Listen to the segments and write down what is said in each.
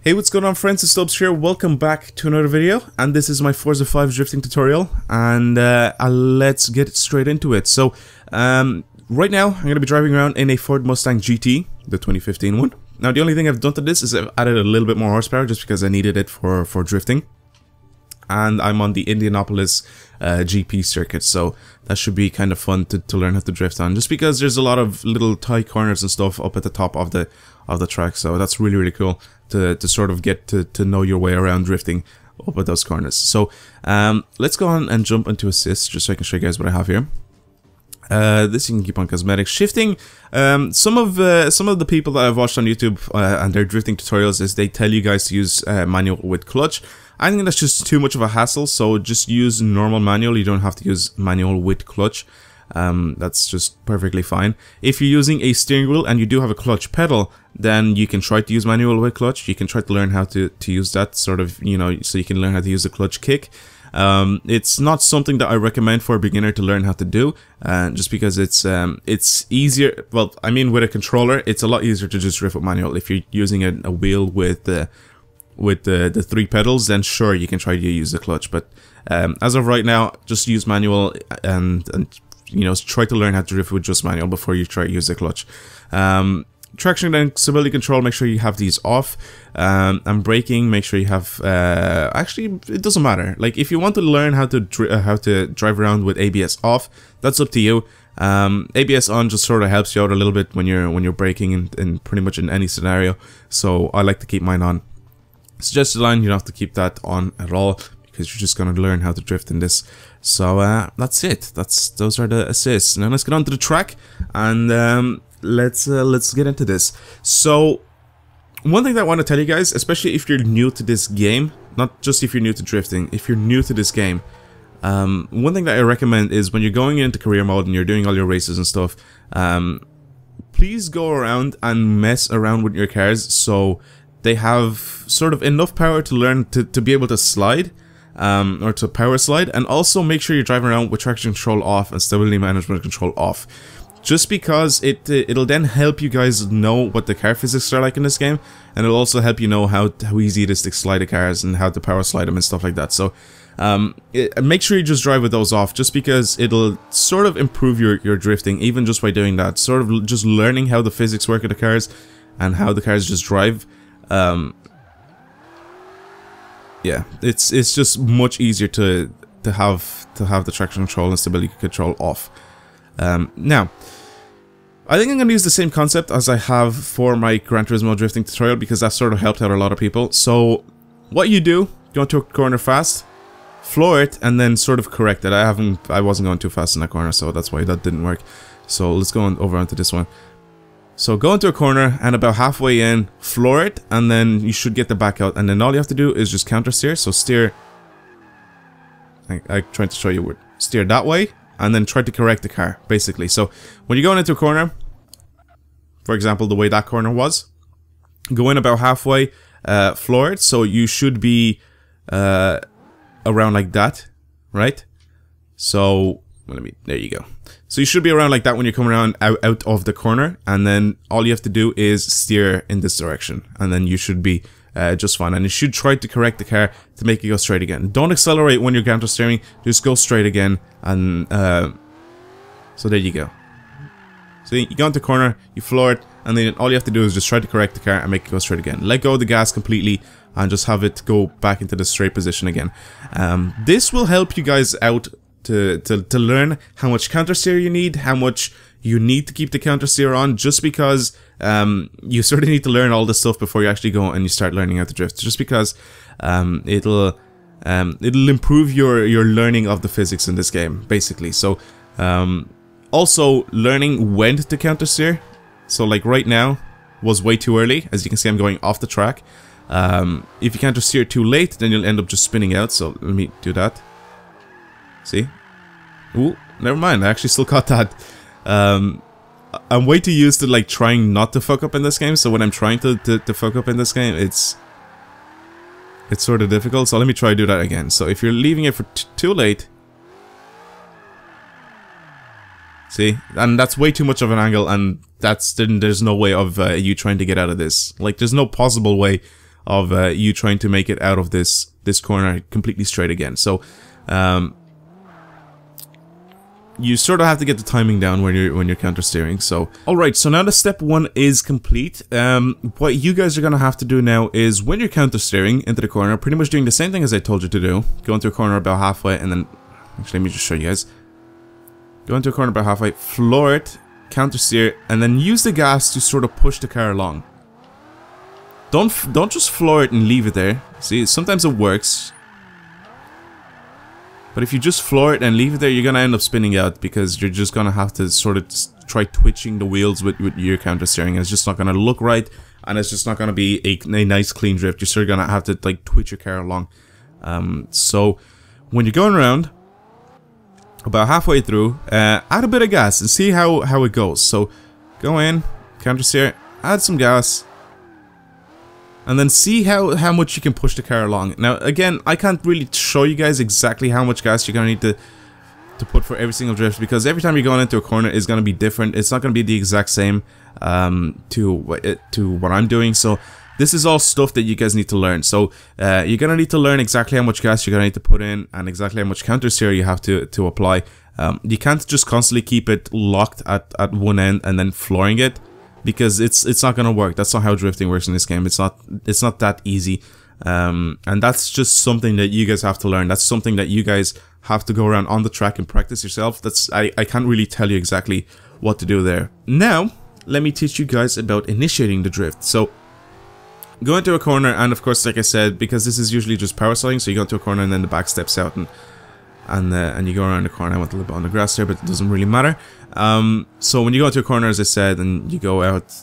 Hey, what's going on, friends? It's Stubbs here. Welcome back to another video, and this is my Forza 5 drifting tutorial, and let's get straight into it. So, right now, I'm going to be driving around in a Ford Mustang GT, the 2015 one. Now, the only thing I've done to this is I've added a little bit more horsepower just because I needed it for drifting. And I'm on the Indianapolis GP circuit, so that should be kind of fun to learn how to drift on, just because there's a lot of little tight corners and stuff up at the top of the track, so that's really cool to sort of get to know your way around drifting up at those corners. So let's go on and jump into assist, just so I can show you guys what I have here. This you can keep on cosmetic shifting. Some of the people that I've watched on YouTube and their drifting tutorials is they tell you guys to use manual with clutch. I think that's just too much of a hassle, so just use normal manual. You don't have to use manual with clutch. That's just perfectly fine. If you're using a steering wheel and you do have a clutch pedal, then you can try to use manual with clutch. You can try to learn how to use that sort of, you know, so you can learn how to use the clutch kick. It's not something that I recommend for a beginner to learn how to do, just because it's easier. Well, I mean, with a controller, it's a lot easier to just drift with manual. If you're using a wheel with the three pedals, then sure, you can try to use the clutch. But as of right now, just use manual and you know, try to learn how to drift with just manual before you try to use the clutch. Traction and stability control, make sure you have these off. And braking, make sure you have. Actually, it doesn't matter. Like, if you want to learn how to drive around with ABS off, that's up to you. ABS on just sort of helps you out a little bit when you're braking in pretty much in any scenario. So I like to keep mine on. Suggested line, you don't have to keep that on at all, because you're just going to learn how to drift in this. So that's it. Those are the assists. Now let's get on to the track, and let's get into this. So one thing that I want to tell you guys, especially if you're new to this game, not just if you're new to drifting, if you're new to this game, one thing that I recommend is when you're going into career mode and you're doing all your races and stuff, please go around and mess around with your cars so they have sort of enough power to learn to be able to slide, or to power slide, and also make sure you're driving around with traction control off and stability management control off. Just because it'll then help you guys know what the car physics are like in this game, and it'll also help you know how easy it is to slide the cars and how to power slide them and stuff like that. So make sure you just drive with those off, just because it'll sort of improve your drifting, even just by doing that. Sort of just learning how the physics work of the cars and how the cars just drive. Yeah, it's just much easier to have the traction control and stability control off. Now, I think I'm going to use the same concept as I have for my Gran Turismo drifting tutorial, because that sort of helped out a lot of people. So what you do, go into a corner fast, floor it, and then sort of correct it. I wasn't going too fast in that corner, so that's why that didn't work. So let's go over onto this one. So go into a corner, and about halfway in, floor it, and then you should get the back out, and then all you have to do is just counter steer. So steer, I'm trying to show you, steer that way, and then try to correct the car, basically. So when you're going into a corner, for example, the way that corner was, go in about halfway, floor it, so you should be around like that, right? So there you go. So you should be around like that when you're coming around out of the corner, and then all you have to do is steer in this direction, and then you should be just fine. And you should try to correct the car to make it go straight again. Don't accelerate when you're counter steering, just go straight again, and so there you go. So you go into the corner, you floor it, and then all you have to do is just try to correct the car and make it go straight again. Let go of the gas completely and just have it go back into the straight position again. This will help you guys out to learn how much counter steer you need, how much you need to keep the counter steer on, just because you sort of need to learn all this stuff before you actually go and you start learning how to drift, just because it'll improve your learning of the physics in this game, basically. So also learning when to counter steer. So like right now was way too early. As you can see, I'm going off the track. If you counter steer too late, then you'll end up just spinning out. So let me do that. See? Ooh, never mind. I actually still caught that. I'm way too used to like trying not to fuck up in this game. So when I'm trying to fuck up in this game, it's sort of difficult. So let me try to do that again. So if you're leaving it for too late, see, and that's way too much of an angle, and there's no way of you trying to get out of this. Like, there's no possible way of you trying to make it out of this corner completely straight again. So you sort of have to get the timing down when you're counter steering. So alright, so now that step 1 is complete, what you guys are gonna have to do now is when you're counter steering into the corner, pretty much doing the same thing as I told you to do. Go into a corner about halfway, and then actually let me just show you guys. Go into a corner about halfway, floor it, counter steer, and then use the gas to sort of push the car along. Don't just floor it and leave it there. See, sometimes it works, but if you just floor it and leave it there, you're gonna end up spinning out, because you're just gonna have to sort of try twitching the wheels with your counter steering, and it's just not gonna look right, and it's just not gonna be a nice clean drift. You're sort of gonna have to like twitch your car along. So when you're going around about halfway through, add a bit of gas and see how it goes. So go in, counter steer, add some gas, and then see how much you can push the car along. Now again, I can't really show you guys exactly how much gas you're gonna need to put for every single drift, because every time you're going into a corner is gonna be different. It's not gonna be the exact same to what I'm doing. So this is all stuff that you guys need to learn. So you're gonna need to learn exactly how much gas you're gonna need to put in, and exactly how much counter steer you have to apply. You can't just constantly keep it locked at one end and then flooring it, because it's not gonna work. That's not how drifting works in this game. It's not that easy, and that's just something that you guys have to learn. That's something that you guys have to go around on the track and practice yourself. I can't really tell you exactly what to do there. Now let me teach you guys about initiating the drift. So go into a corner, and of course, like I said, because this is usually just power sliding, so you go into a corner and then the back steps out, and you go around the corner. I went a little bit on the grass there, but it doesn't really matter. So when you go into a corner, as I said, and you go out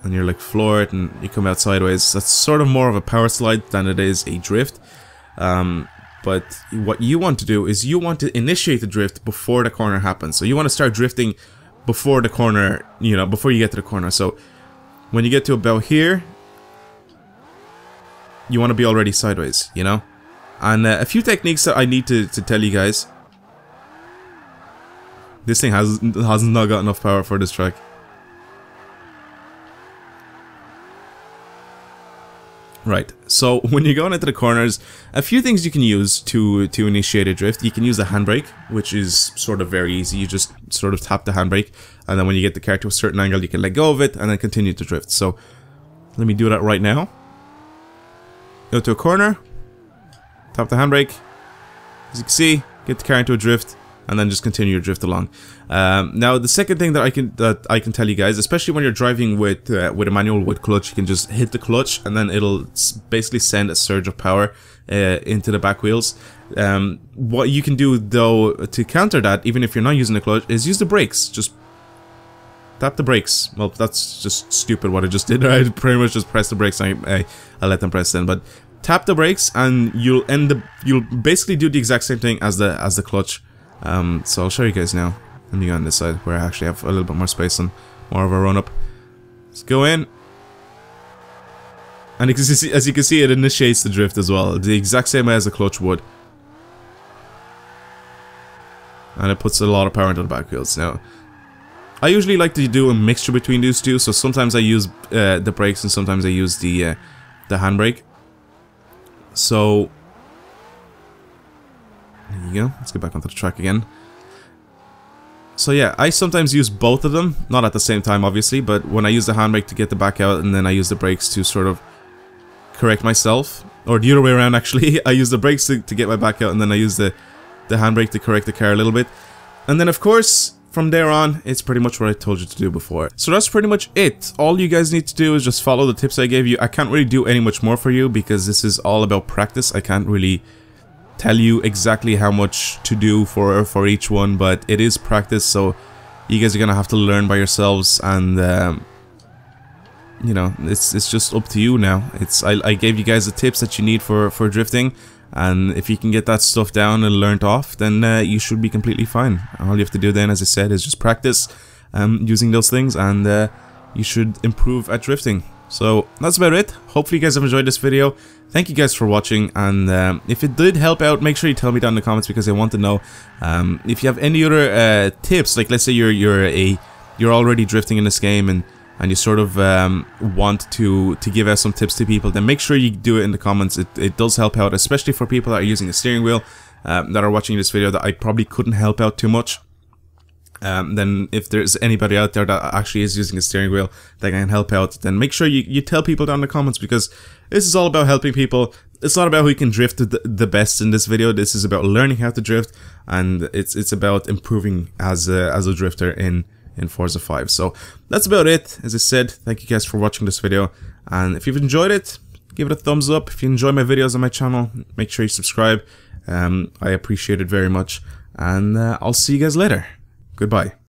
and you're like floor it and you come out sideways, that's sort of more of a power slide than it is a drift. But what you want to do is you want to initiate the drift before the corner happens. So you want to start drifting before the corner, you know, before you get to the corner. So when you get to about here, you want to be already sideways, you know. And a few techniques that I need to tell you guys. This thing has not got enough power for this track. Right, so when you're going into the corners, a few things you can use to initiate a drift. You can use the handbrake, which is sort of very easy. You just sort of tap the handbrake, and then when you get the car to a certain angle, you can let go of it and then continue to drift. So let me do that right now. Go to a corner, tap the handbrake. As you can see, get the car into a drift, and then just continue your drift along. Now, the second thing that I can tell you guys, especially when you're driving with a manual with clutch, you can just hit the clutch, and then it'll basically send a surge of power into the back wheels. What you can do though to counter that, even if you're not using the clutch, is use the brakes. Just tap the brakes. Well, that's just stupid what I just did. I pretty much just pressed the brakes. I let them press then, but tap the brakes, and you'll basically do the exact same thing as the clutch. So I'll show you guys now. Let me go on this side where I actually have a little bit more space and more of a run up. Let's go in, and as you can see, it initiates the drift as well, the exact same way as the clutch would, and it puts a lot of power into the back wheels. Now, I usually like to do a mixture between these two, so sometimes I use the brakes and sometimes I use the handbrake. So there you go. Let's get back onto the track again. So yeah, I sometimes use both of them, not at the same time obviously, but when I use the handbrake to get the back out, and then I use the brakes to sort of correct myself, or the other way around actually. I use the brakes to get my back out, and then I use the handbrake to correct the car a little bit. And then of course, from there on, it's pretty much what I told you to do before. So that's pretty much it. All you guys need to do is just follow the tips I gave you. I can't really do any much more for you, because this is all about practice. I can't really tell you exactly how much to do for each one, but it is practice, so you guys are gonna have to learn by yourselves, and you know, it's just up to you now. I gave you guys the tips that you need for drifting, and if you can get that stuff down and learned off, then you should be completely fine. All you have to do then, as I said, is just practice using those things, and you should improve at drifting. So that's about it. Hopefully you guys have enjoyed this video. Thank you guys for watching, and if it did help out, make sure you tell me down in the comments, because I want to know if you have any other tips. Like, let's say you're already drifting in this game, and and you sort of want to give out some tips to people, then make sure you do it in the comments. It does help out, especially for people that are using a steering wheel, that are watching this video that I probably couldn't help out too much. Then if there's anybody out there that actually is using a steering wheel that can help out, then make sure you tell people down in the comments, because this is all about helping people. It's not about who can drift the best in this video. This is about learning how to drift, and it's about improving as a drifter in Forza 5. So that's about it. As I said, thank you guys for watching this video, and if you've enjoyed it, give it a thumbs up. If you enjoy my videos on my channel, make sure you subscribe. I appreciate it very much, and I'll see you guys later. Goodbye.